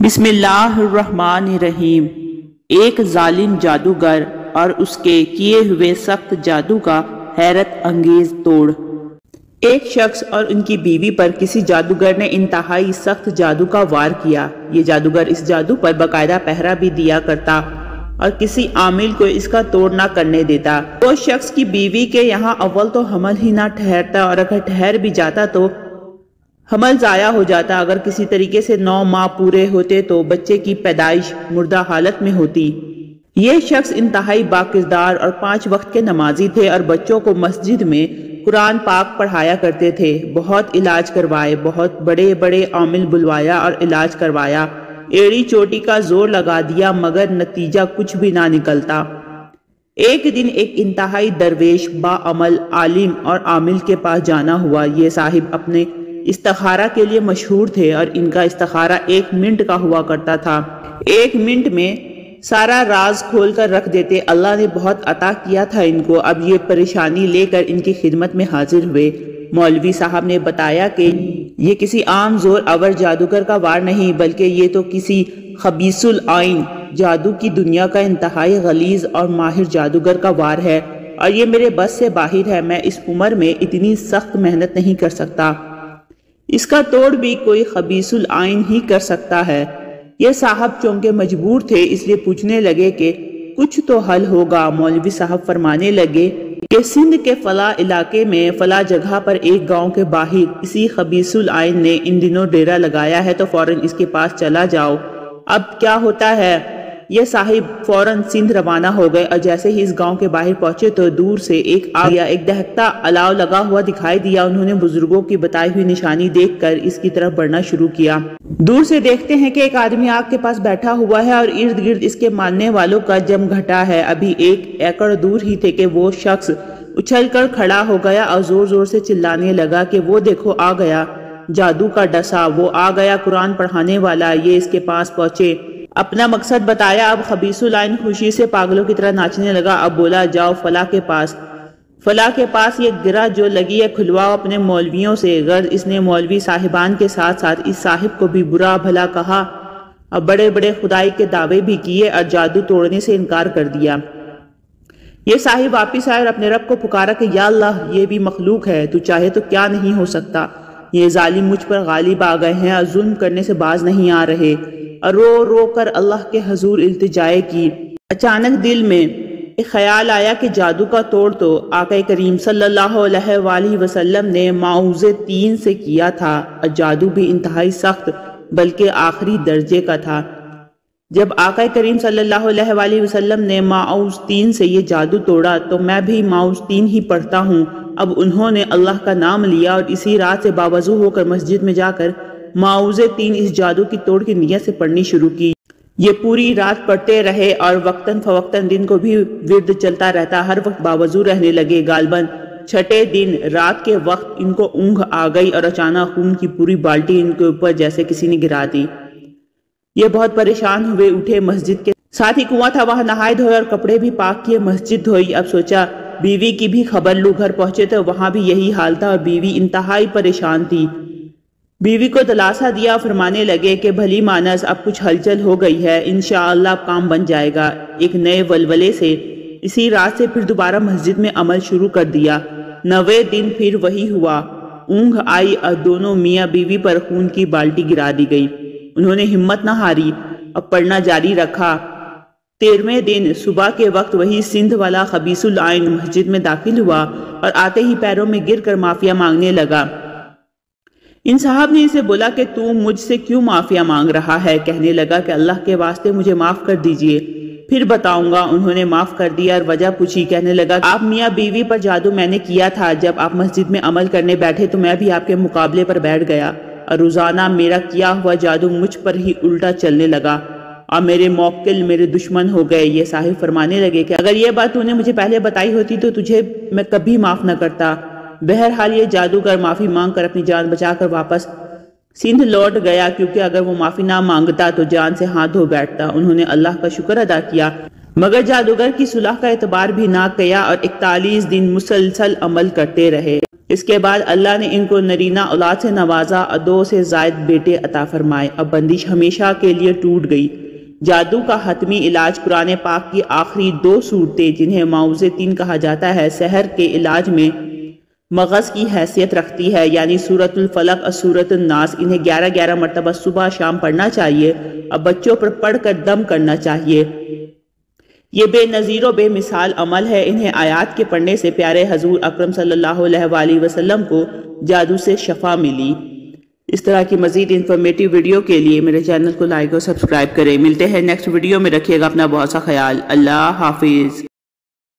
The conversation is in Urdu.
بسم اللہ الرحمن الرحیم۔ ایک ظالم جادوگر اور اس کے کیے ہوئے سخت جادو کا حیرت انگیز توڑ۔ ایک شخص اور ان کی بیوی پر کسی جادوگر نے انتہائی سخت جادو کا وار کیا۔ یہ جادوگر اس جادو پر باقاعدہ پہرا بھی دیا کرتا اور کسی عامل کو اس کا توڑ نہ کرنے دیتا۔ وہ شخص کی بیوی کے یہاں اول تو حمل ہی نہ ٹھہرتا، اور اگر ٹھہر بھی جاتا تو حمل ضائع ہو جاتا۔ اگر کسی طریقے سے 9 ماہ پورے ہوتے تو بچے کی پیدائش مردہ حالت میں ہوتی۔ یہ شخص انتہائی باکردار اور 5 وقت کے نمازی تھے اور بچوں کو مسجد میں قرآن پاک پڑھایا کرتے تھے۔ بہت علاج کروائے، بہت بڑے بڑے عامل بلوایا اور علاج کروایا، ایڑی چوٹی کا زور لگا دیا، مگر نتیجہ کچھ بھی نہ نکلتا۔ ایک دن ایک انتہائی درویش، باعمل، عالم اور عامل کے پاس جانا ہوا۔ یہ صاحب اپنے استخارہ کے لیے مشہور تھے اور ان کا استخارہ 1 منٹ کا ہوا کرتا تھا۔ 1 منٹ میں سارا راز کھول کر رکھ دیتے۔ اللہ نے بہت عطا کیا تھا ان کو۔ اب یہ پریشانی لے کر ان کی خدمت میں حاضر ہوئے۔ مولوی صاحب نے بتایا کہ یہ کسی عام زور آور جادوگر کا وار نہیں، بلکہ یہ تو کسی خبیث العین، جادو کی دنیا کا انتہائی غلیظ اور ماہر جادوگر کا وار ہے، اور یہ میرے بس سے باہر ہے۔ میں اس عمر میں اتنی سخت محنت نہیں کر سکتا۔ اس کا توڑ بھی کوئی خبیث العین ہی کر سکتا ہے۔ یہ صاحب چونکہ مجبور تھے، اس لیے پوچھنے لگے کہ کچھ تو حل ہوگا۔ مولوی صاحب فرمانے لگے کہ سندھ کے فلاں علاقے میں فلاں جگہ پر ایک گاؤں کے باہر اسی خبیث العین نے ان دنوں ڈیرا لگایا ہے، تو فوراً اس کے پاس چلا جاؤ۔ اب کیا ہوتا ہے؟ یہ صاحب فوراً سندھ روانہ ہو گئے، اور جیسے ہی اس گاؤں کے باہر پہنچے تو دور سے ایک دہکتا الاؤ لگا ہوا دکھائی دیا۔ انہوں نے بزرگوں کی بتائی ہوئی نشانی دیکھ کر اس کی طرف بڑھنا شروع کیا۔ دور سے دیکھتے ہیں کہ ایک آدمی آگ کے پاس بیٹھا ہوا ہے اور ارد گرد اس کے ماننے والوں کا جم گھٹا ہے۔ ابھی 1 ایکڑ دور ہی تھے کہ وہ شخص اچھل کر کھڑا ہو گیا اور زور زور سے چلانے لگا کہ وہ دیکھو آ گیا جادو کا ڈسا، وہ آ گیا قرآن پڑھانے والا۔ یہ اس کے پاس پہنچے، اپنا مقصد بتایا۔ اب خبیث العین خوشی سے پاگلوں کی طرح ناچنے لگا۔ اب بولا، جاؤ فلاں کے پاس، فلاں کے پاس یہ گرہ جو لگی ہے کھلواؤ اپنے مولویوں سے۔ غرض اس نے مولوی صاحبان کے ساتھ ساتھ اس صاحب کو بھی برا بھلا کہا اور بڑے بڑے خدائی کے دعوے بھی کیے اور جادو توڑنے سے انکار کر دیا۔ یہ صاحب واپس آئے اور اپنے رب کو پکارا کہ یا اللہ، یہ بھی مخلوق ہے، تو چاہے تو کیا نہیں ہو سکتا۔ یہ ظالم مجھ پر غالب آ گئے ہیں اور ظلم کرنے سے باز نہیں آ رہے، اور رو رو کر اللہ کے حضور التجائے کی۔ اچانک دل میں ایک خیال آیا کہ جادو کا توڑ تو آقا کریم صلی اللہ علیہ وآلہ وسلم نے معوذ 3 سے کیا تھا، اور جادو بھی انتہائی سخت بلکہ آخری درجے کا تھا۔ جب آقا کریم صلی اللہ علیہ وآلہ وسلم نے معوذ 3 سے یہ جادو توڑا تو میں بھی معوذ 3 ہی پڑھتا ہوں۔ اب انہوں نے اللہ کا نام لیا اور اسی رات سے باوضو ہو کر مسجد میں جا کر معوذ 3 اس جادو کی توڑ کی نیت سے پڑھنی شروع کی۔ یہ پوری رات پڑھتے رہے اور وقتاً فوقتاً دن کو بھی ورد چلتا رہتا، ہر وقت باوضو رہنے لگے۔ غالباً 6 دن رات کے وقت ان کو اونگ آ گئی اور اچانک خون کی پوری بالٹی ان کے اوپر جیسے کسی نے گرا دی۔ یہ بہت پریشان ہوئے، اٹھے، مسجد کے ساتھ ہی کنواں تھا وہاں نہائے دھوئے اور کپڑے بھی پاک کیے، مسجد دھوئی۔ اب سوچا بیوی کی بھی خبر لوں۔ گھر پہنچے تو وہاں بھی یہی حال تھا اور بیوی انتہائی پریشان تھی۔ بیوی کو دلاسا دیا، فرمانے لگے کہ بھلی مانس، اب کچھ ہلچل ہو گئی ہے، انشاءاللہ اب کام بن جائے گا۔ ایک نئے ولولے سے اسی رات سے پھر دوبارہ مسجد میں عمل شروع کر دیا۔ 9ویں دن پھر وہی ہوا، اونگ آئی اور دونوں میاں بیوی پر خون کی بالٹی گرا دی گئی۔ انہوں نے ہمت نہ ہاری اور پڑھنا جاری رکھا۔ 13ویں دن صبح کے وقت وہی سندھ والا خبیث العین مسجد میں داخل ہوا اور آتے ہی پیروں میں گر کر معافیا مانگنے لگا۔ ان صاحب نے اسے بولا کہ تو مجھ سے کیوں معافیا مانگ رہا ہے؟ کہنے لگا کہ اللہ کے واسطے مجھے معاف کر دیجئے، پھر بتاؤں گا۔ انہوں نے معاف کر دیا اور وجہ پوچھی۔ کہنے لگا آپ میاں بیوی پر جادو میں نے کیا تھا، جب آپ مسجد میں عمل کرنے بیٹھے تو میں بھی آپ کے مقابلے پر بیٹھ گیا، اور روزانہ میرا کیا ہوا جادو مجھ پر ہی الٹا چلنے لگا اور میرے موکل میرے دشمن ہو گئے۔ یہ صاحب فرمانے لگے کہ اگر یہ بات تو نے مجھے پہلے بتائی ہوتی تو تجھے میں کبھی معاف نہ کرتا۔ بہرحال یہ جادوگر معافی مانگ کر اپنی جان بچا کر واپس سندھ لوٹ گیا، کیونکہ اگر وہ معافی نہ مانگتا تو جان سے ہاتھ دھو بیٹھتا۔ انہوں نے اللہ کا شکر ادا کیا، مگر جادوگر کی صلح کا اعتبار بھی نہ کیا اور 41 دن مسلسل عمل کرتے رہے۔ اس کے بعد اللہ نے ان کو نرینہ اولاد سے نوازا اور 2 سے زائد بیٹے عطا فرمائے، اب بندش ہمیشہ کے لیے ٹوٹ گئی۔ جادو کا حتمی علاج قرآن پاک کی آخری 2 صورتیں جنہیں معوذتین کہا جاتا ہے سحر کے علاج میں مغز کی حیثیت رکھتی ہے، یعنی سورۃ الفلق اور سورۃ الناس۔ انہیں 11 مرتبہ صبح شام پڑھنا چاہیے اور بچوں پر پڑھ کر دم کرنا چاہیے۔ یہ بے نظیر و بے مثال عمل ہے۔ انہیں آیات کے پڑھنے سے پیارے حضور اکرم صلی اللہ علیہ وآلہ وسلم کو جادو سے شفا ملی۔ اس طرح کی مزید انفارمیٹیو ویڈیو کے لیے میرے چینل کو لائک اور سبسکرائب کریں۔ ملتے ہیں نیکسٹ ویڈیو میں، رکھیے گا اپنا بہت سا خیال۔ اللہ حافظ۔